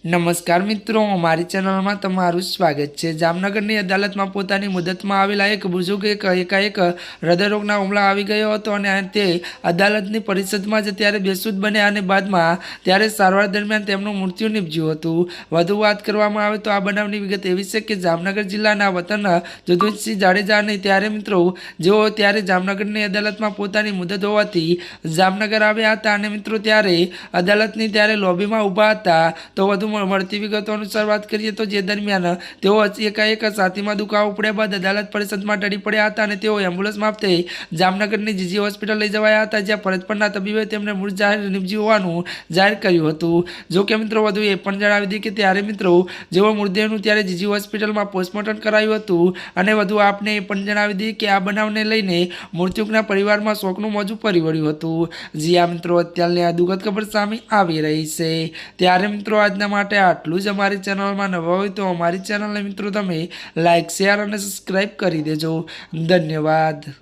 नमस्कार मित्रों, अमारी चेनल में तमारुं स्वागत है। जामनगरनी अदालत में पोतानी मुदत में आवेला एक बुजुर्ग एकाएक हृदयरोगना हुमला आवी गयो हतो अने ते अदालतनी परिषद में ज त्यारे बेसुध बन्या अने बादमां त्यारे सारवार दरमियान तेमनुं मृत्यु निपज्युं हतुं। वधु वात करवामां आवे तो आ बनावनी विगत एवी छे के जामनगर जिल्लाना वतन जुद्धवीरसिंह जाडेजा अने त्यारे मित्रों जेओ त्यारे जामनगरनी अदालत में पोतानी मुदत होवाथी जामनगर आव्या हता अने मित्रों त्यारे अदालतनी त्यारे लॉबीमां ऊभा हता तो वधु મળતી વિગતો અનુસાર વાત કરીએ તો જે દરમિયાન તેઓ એકાએક છાતીમાં દુખાવો પડ્યા બાદ અદાલત પરિષદમાં ટળી પડ્યા હતા અને તેઓ એમ્બ્યુલન્સ મારફતે જામનગરની જીજી હોસ્પિટલ લઈ જવાયા હતા, જ્યાં ફરજ પરના તબીબે તેમને મૃત જાહેર નિપજ્યું હોવાનું જાહેર કર્યું હતું। જો કે મિત્રો વધુ એ પણ જણાવી દઈએ કે ત્યારે મિત્રો જેઓ મૃતદેહનું ત્યારે જીજી હોસ્પિટલમાં પોસ્ટમોર્ટમ કરાયું હતું અને વધુ આપને એ પણ જણાવી દઈએ કે આ બનાવને લઈને મૃતકના પરિવારમાં શોકનું મોજું ફરી વળ્યું હતું। જી આ મિત્રો અત્યારની આ દુઃખદ ખબર સામે આવી રહી છે। ત્યારે મિત્રો આજના માટે આટલું જ। અમારી ચેનલમાં નવા હોય તો અમારી ચેનલને મિત્રો તમે લાઈક, શેર અને સબસ્ક્રાઈબ કરી દેજો। ધન્યવાદ।